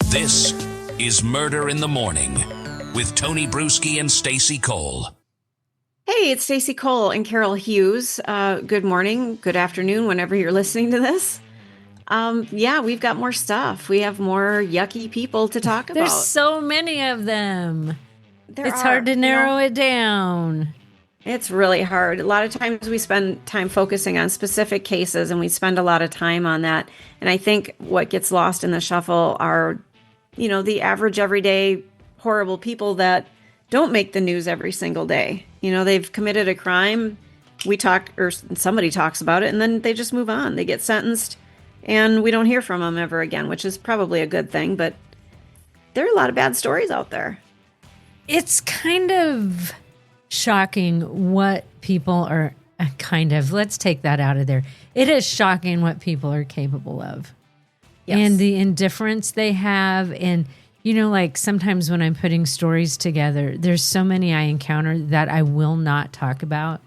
This is Murder in the Morning with Tony Bruschi and Stacey Cole. Hey, it's Stacey Cole and Carol Hughes. Good morning, good afternoon, whenever you're listening to this. Yeah, we've got more stuff. We have more yucky people to talk about. There's so many of them. It's hard to narrow it down. It's really hard. A lot of times we spend time focusing on specific cases, and we spend a lot of time on that. And I think what gets lost in the shuffle are, the average, everyday, horrible people that don't make the news every single day. They've committed a crime. We talk, or somebody talks about it, and then they just move on. They get sentenced, and we don't hear from them ever again, which is probably a good thing. But there are a lot of bad stories out there. It's kind of shocking what people are let's take that out of there. It is shocking what people are capable of. Yes. And the indifference they have. And, like sometimes when I'm putting stories together, there's so many I encounter that I will not talk about.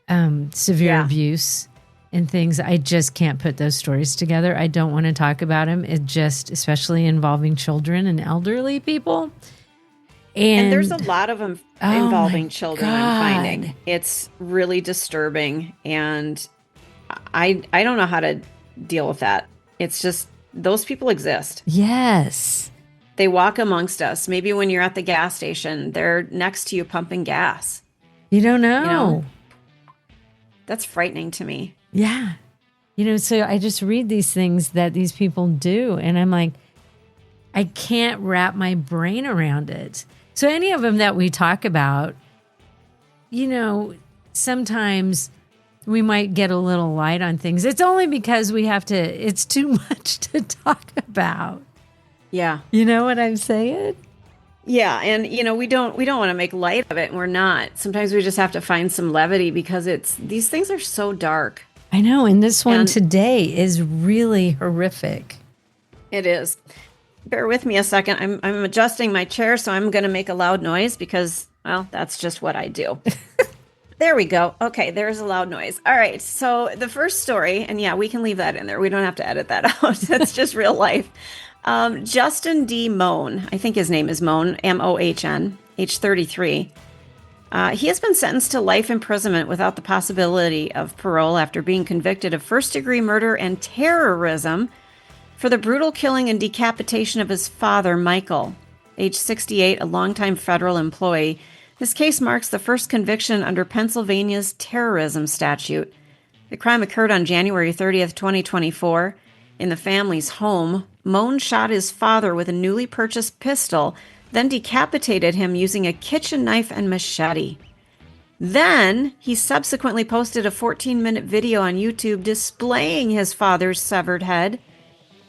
Severe abuse and things. I just can't put those stories together. I don't want to talk about them. It just, especially involving children and elderly people. And there's a lot of them involving children. I'm finding it's really disturbing, and I don't know how to deal with that. It's just those people exist. Yes, they walk amongst us. Maybe when you're at the gas station, they're next to you pumping gas. You don't know. That's frightening to me. Yeah, so I just read these things that these people do, and I'm like, I can't wrap my brain around it. So any of them that we talk about, sometimes we might get a little light on things. It's only because it's too much to talk about. Yeah. You know what I'm saying? Yeah. And, we don't want to make light of it, and we're not. Sometimes we just have to find some levity because these things are so dark. I know. And this one today is really horrific. It is. Bear with me a second. I'm adjusting my chair, so I'm going to make a loud noise because, well, that's just what I do. There we go. Okay, there's a loud noise. All right, so the first story, and yeah, we can leave that in there. We don't have to edit that out. That's just real life. Justin D. Mohn, I think his name is Mohn, M-O-H-N, age 33. He has been sentenced to life imprisonment without the possibility of parole after being convicted of first-degree murder and terrorism for the brutal killing and decapitation of his father, Michael, age 68, a longtime federal employee. This case marks the first conviction under Pennsylvania's terrorism statute. The crime occurred on January 30th, 2024. In the family's home, Mohn shot his father with a newly purchased pistol, then decapitated him using a kitchen knife and machete. Then, he subsequently posted a 14-minute video on YouTube displaying his father's severed head,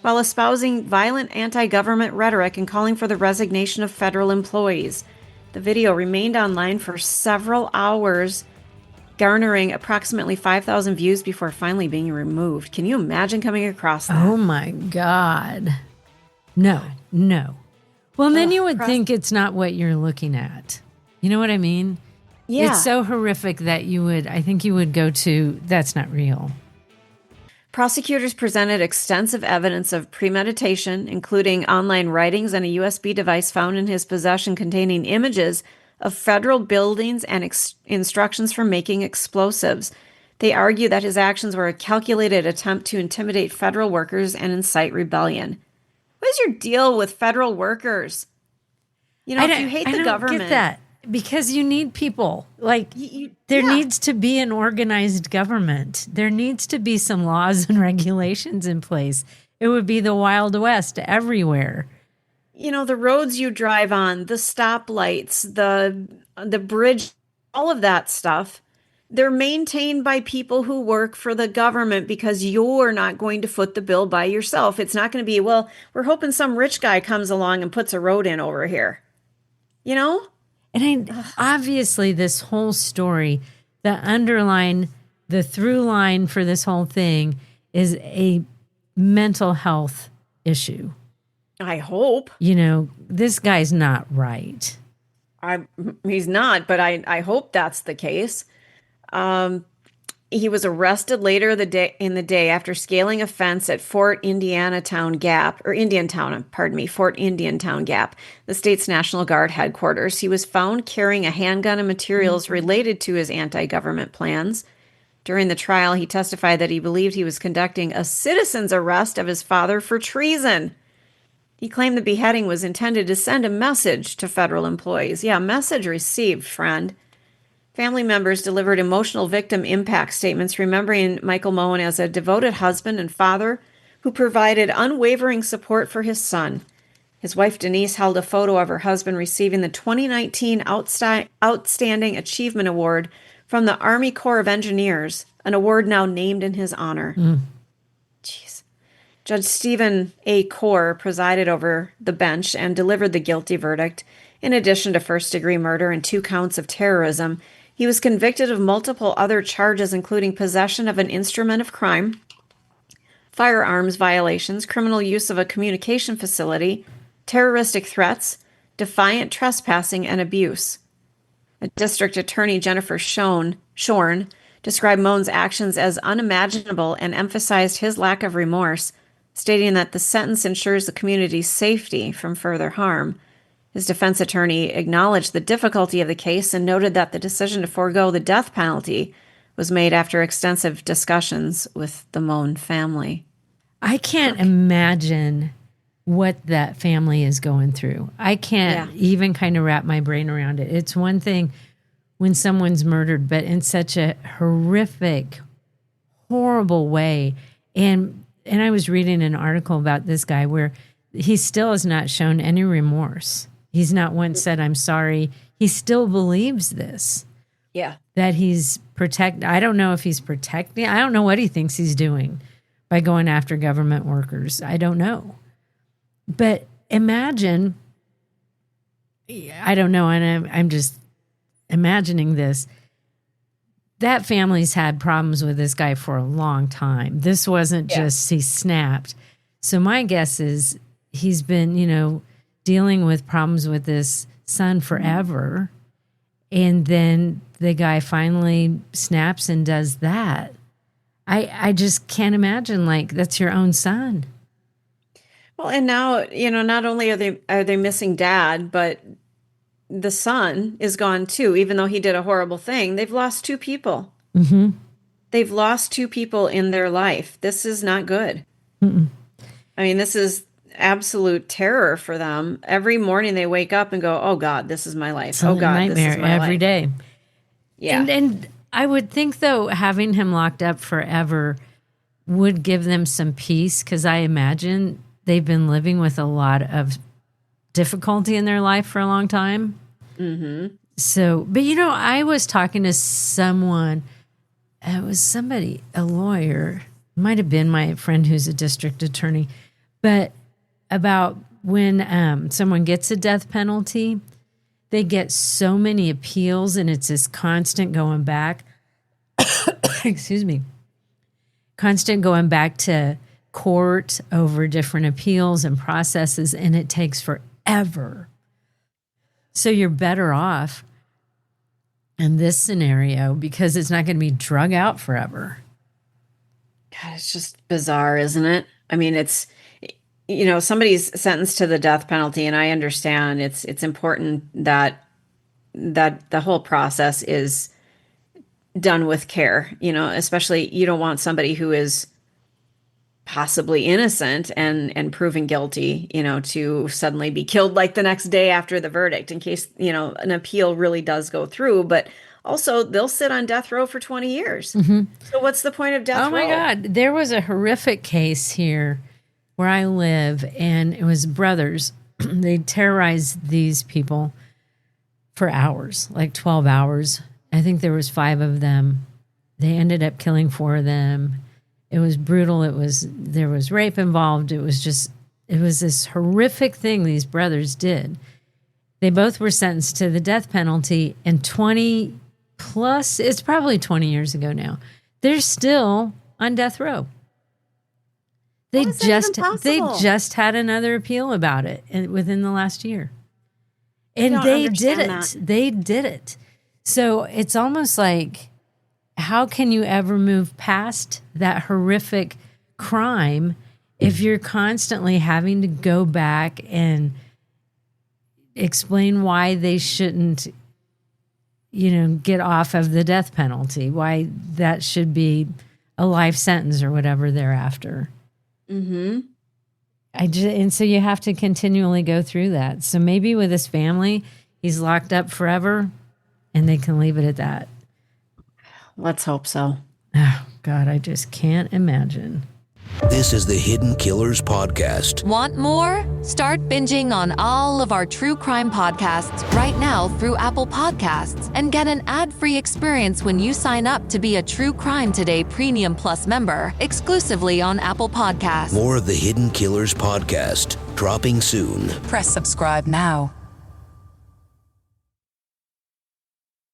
while espousing violent anti-government rhetoric and calling for the resignation of federal employees. The video remained online for several hours, garnering approximately 5,000 views before finally being removed. Can you imagine coming across that? Oh my God. No. Well, then you would think it's not what you're looking at. You know what I mean? Yeah. It's so horrific that I think you would go to, that's not real. Prosecutors presented extensive evidence of premeditation, including online writings and a USB device found in his possession containing images of federal buildings and instructions for making explosives. They argue that his actions were a calculated attempt to intimidate federal workers and incite rebellion. What is your deal with federal workers? If you hate the government... I don't get that. Because you need people. There needs to be an organized government. There needs to be some laws and regulations in place. It would be the Wild West everywhere. The roads you drive on, the stoplights, the bridge, all of that stuff, they're maintained by people who work for the government because you're not going to foot the bill by yourself. It's not going to be, well, we're hoping some rich guy comes along and puts a road in over here. And obviously this whole story, the through line for this whole thing is a mental health issue. I hope. This guy's not right. He's not, but I hope that's the case. He was arrested later in the day after scaling a fence at Fort Indiantown Gap, Fort Indiantown Gap, the state's National Guard headquarters. He was found carrying a handgun and materials related to his anti-government plans. During the trial, he testified that he believed he was conducting a citizen's arrest of his father for treason. He claimed the beheading was intended to send a message to federal employees. Yeah, message received, friend. Family members delivered emotional victim impact statements, remembering Michael Mohn as a devoted husband and father who provided unwavering support for his son. His wife, Denise, held a photo of her husband receiving the 2019 Outstanding Achievement Award from the Army Corps of Engineers, an award now named in his honor. Jeez. Judge Stephen A. Corr presided over the bench and delivered the guilty verdict. In addition to first-degree murder and 2 counts of terrorism, he was convicted of multiple other charges, including possession of an instrument of crime, firearms violations, criminal use of a communication facility, terroristic threats, defiant trespassing, and abuse. A district attorney, Jennifer Shorn, described Mohn's actions as unimaginable and emphasized his lack of remorse, stating that the sentence ensures the community's safety from further harm. His defense attorney acknowledged the difficulty of the case and noted that the decision to forego the death penalty was made after extensive discussions with the Mohn family. I can't imagine what that family is going through. I can't even kind of wrap my brain around it. It's one thing when someone's murdered, but in such a horrific, horrible way. And I was reading an article about this guy where he still has not shown any remorse. He's not once said, I'm sorry. He still believes this. Yeah. That he's I don't know if he's protecting. I don't know what he thinks he's doing by going after government workers. I don't know. But imagine, I don't know, and I'm just imagining this. That family's had problems with this guy for a long time. This wasn't just he snapped. So my guess is he's been, dealing with problems with this son forever. And then the guy finally snaps and does that. I just can't imagine, that's your own son. Well, and now, not only are they missing dad, but the son is gone too. Even though he did a horrible thing, they've lost 2 people. Mm-hmm. They've lost 2 people in their life. This is not good. Mm-mm. I mean, this is absolute terror for them. Every morning they wake up and go, "Oh God, this is my life. It's oh God, nightmare this is my every life." day. Yeah, and I would think though having him locked up forever would give them some peace, because I imagine they've been living with a lot of difficulty in their life for a long time. Mm-hmm. So, but I was talking to someone. It was somebody, a lawyer, might have been my friend who's a district attorney, but about when someone gets a death penalty, they get so many appeals, and it's this constant going back. Excuse me. Constant going back to court over different appeals and processes, and it takes forever. So you're better off in this scenario because it's not going to be drug out forever. God, it's just bizarre, isn't it? I mean, it's, somebody's sentenced to the death penalty, and I understand it's important that the whole process is done with care, especially you don't want somebody who is possibly innocent and proven guilty, to suddenly be killed like the next day after the verdict in case, an appeal really does go through. But also they'll sit on death row for 20 years. Mm-hmm. So what's the point of death row? Oh my God. There was a horrific case here where I live, and it was brothers. They terrorized these people for hours, like 12 hours. I think there was 5 of them. They ended up killing 4 of them. It was brutal. There was rape involved. It was this horrific thing these brothers did. They both were sentenced to the death penalty, and 20 plus, it's probably 20 years ago now, they're still on death row. They just had another appeal about it within the last year. And they did it. They did it. So it's almost like how can you ever move past that horrific crime if you're constantly having to go back and explain why they shouldn't, get off of the death penalty, why that should be a life sentence or whatever thereafter. Mm-hmm. And so you have to continually go through that. So maybe with his family, he's locked up forever and they can leave it at that. Let's hope so. Oh, God, I just can't imagine. This is the Hidden Killers Podcast. Want more? Start binging on all of our true crime podcasts right now through Apple Podcasts and get an ad-free experience when you sign up to be a True Crime Today Premium Plus member exclusively on Apple Podcasts. More of the Hidden Killers Podcast, dropping soon. Press subscribe now.